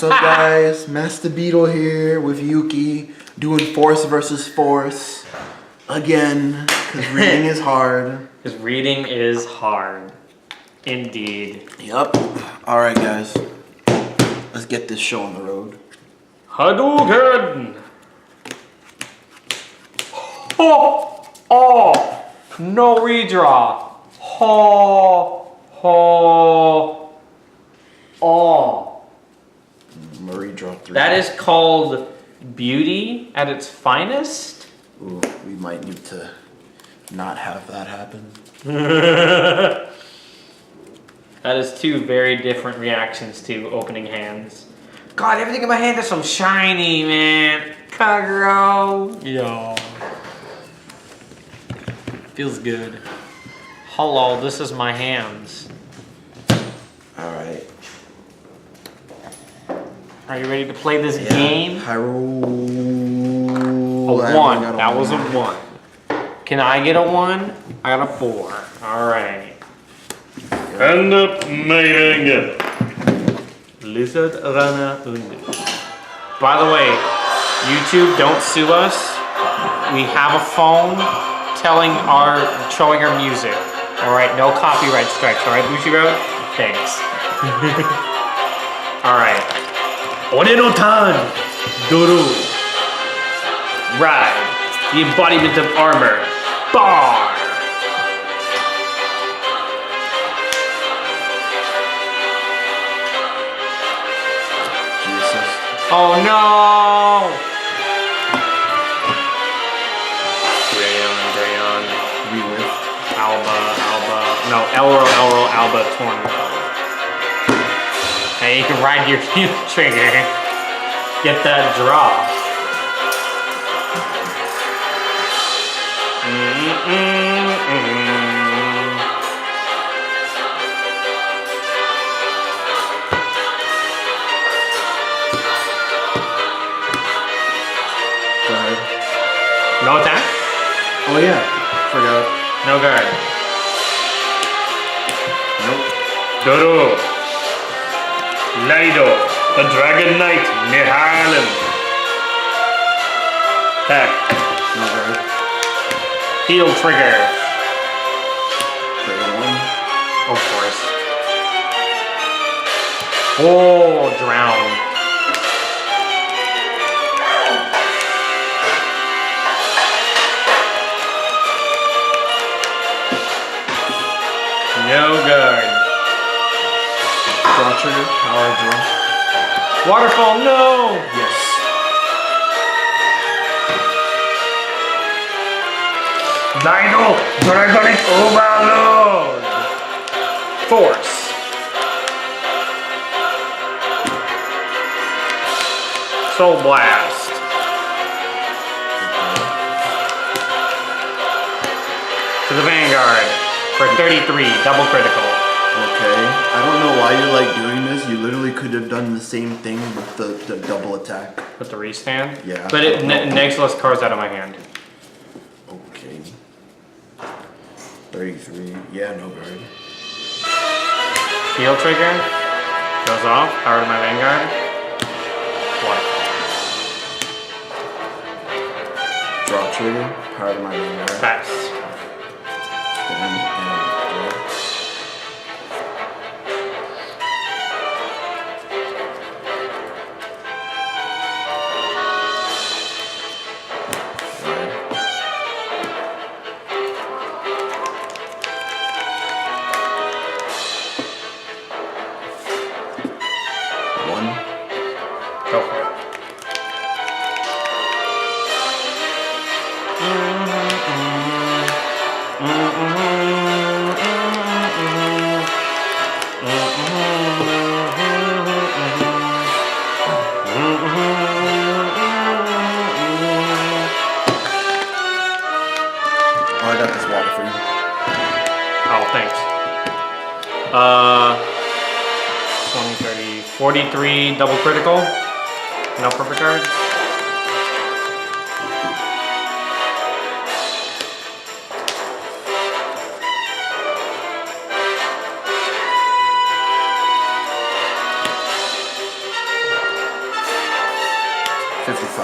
up, guys? Master Beetle here with Yuki, doing force versus force again, because reading is hard. Because reading is hard. Indeed. Yup. Alright, guys. Let's get this show on the road. Hadouken! Oh! Oh! No redraw! Oh! Oh! Oh! Marie draw 3. That is called beauty at its finest? Ooh, we might need to not have that happen. That is two very different reactions to opening hands. God, everything in my hand is so shiny, man. Kagero. Yo. Feels good. Hello, this is my hands. Alright. Are you ready to play this game? Hyrule. A 1. That was a 1. Can I get a 1? I got a 4. Alright. And up meeting. Lizard Runner Undu. By the way, YouTube, don't sue us. We have a phone showing our music. Alright, no copyright strikes, alright, Bushi Road? Thanks. Alright. Ore no tan! Doru. Ride. The embodiment of armor. Bar! Jesus. Oh no! Drayon. Relive. Alba. No, Elro, Alba, Tornado. Hey, you can ride your heel trigger. Get that drop. Go ahead. No attack? Oh yeah. Forgot. No guard. Nope. Doru. Lido. The Dragon Knight. Nihalem. Attack. No guard. Heel trigger. Dragon 1. Of course. Oh, drown. No guard. Draw trigger. Power draw. Waterfall, no! Yes. Dino Dragonic Overload! Force. Soul Blast. To the Vanguard for 33, double critical. Okay. I don't know why you like doing this. You literally could have done the same thing with the double attack. With the restand? Yeah. But it negs less cards out of my hand. Okay. 33. Yeah, no guard. Heel trigger. Goes off. Power to my Vanguard. Waterfall. Draw trigger. Power to my Vanguard. Pass. And draw. Go for it. Oh, I got this water for you. Oh, thanks. 20, 30, 43, double critical. No perfect cards.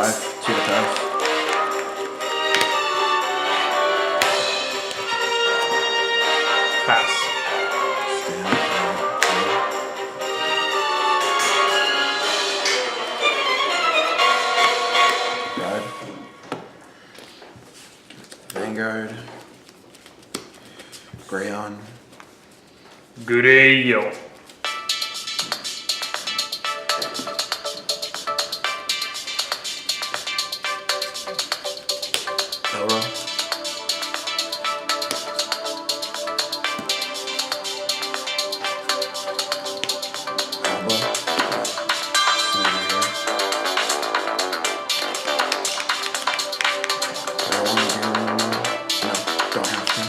5. See the pass. Pass. Stand. Ride. Vanguard. Grayon. Good day, yo. Elro. Alba. No, don't have to.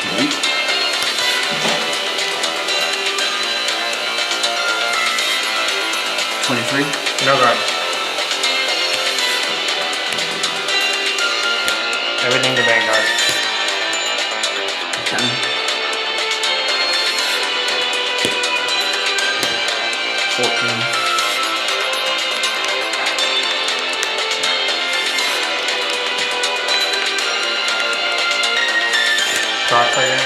Delete. 23. No guard. Everything to Vanguard. 10. 14. Cardfight.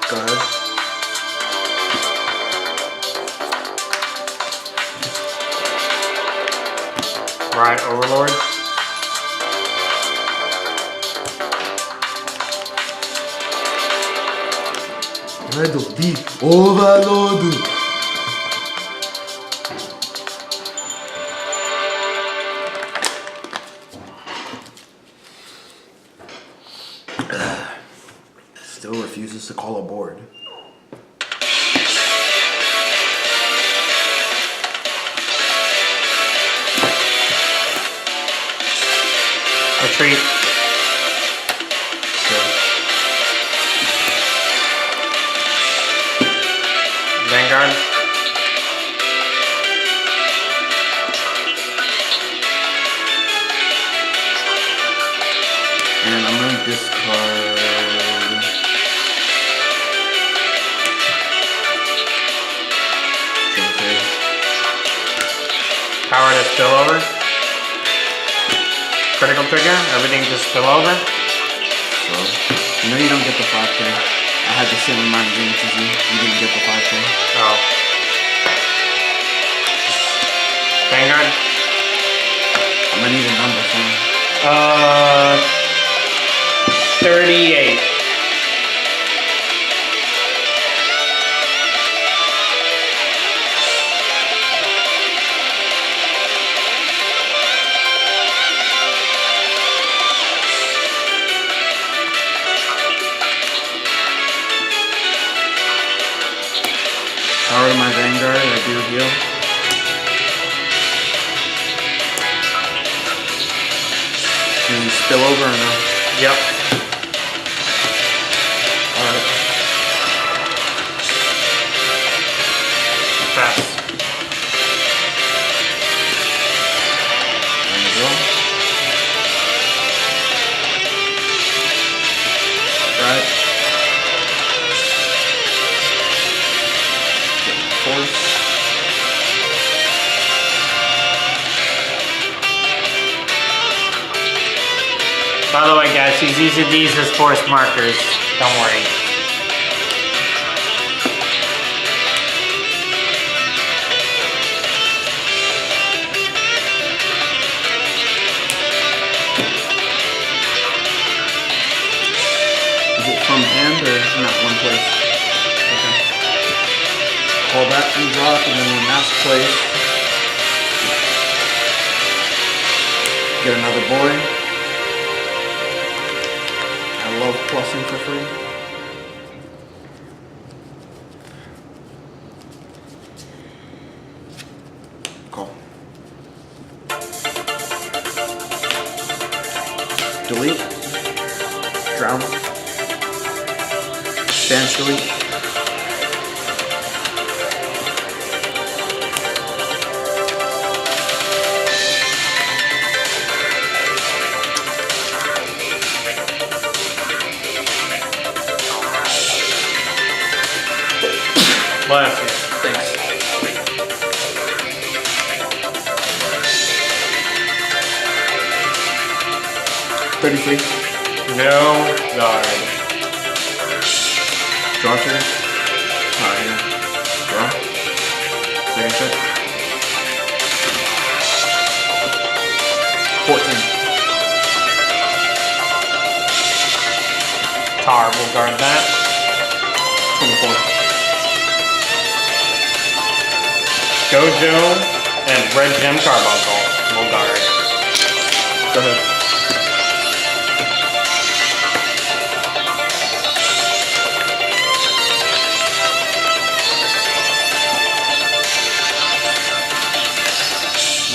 Go ahead. Right, Overlord. Red of the Overload. Still refuses to call a board. Retreat. Vanguard. And I'm gonna discard. Okay. Power to spill over. Critical trigger. Everything just spill over. So, you know you don't get the 5K. I had the same amount of units as you. You didn't get the 5K. Oh. Vanguard. I'm gonna need a number for you. 38. Power to my Vanguard, I do heal. Can you spill over or no? Yep. Alright. Pass. There you go. Right. Force. By the way, guys, he's using these as force markers. Don't worry. Is it from hand or not one place? Okay. Call back from drop and then when that's placed, get another boy. I love plussing for free. Call. Delete. Drown. Banish delete. Bless you. Thanks. $33. No guard. Draw trigger. Alright, yeah. Draw. Second check. 14. Tar will guard that. 24. Gojo and Red Gem Carbuncle will guard. Go ahead.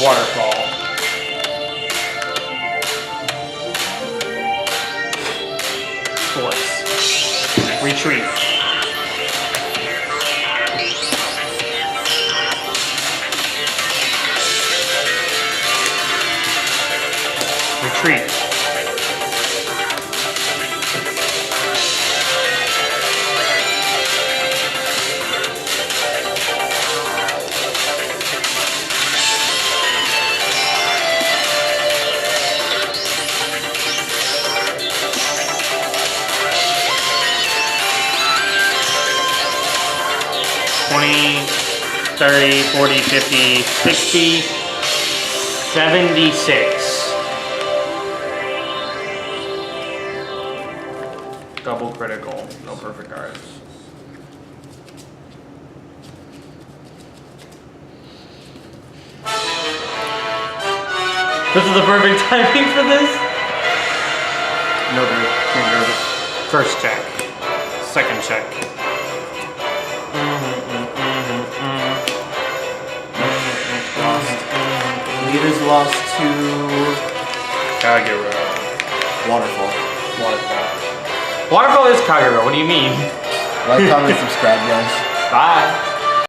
Waterfall. Force. Retreat. Retreat. $20, $30, $40, $50, $60, $76. Double critical, no perfect cards. This is the perfect timing for this? No, dude. Can't grab it. First check. Second check. Lost. Leaders lost to Kagero. Waterfall. Waterfall. Waterfall is Kagero, what do you mean? Like, comment, subscribe, guys. Bye.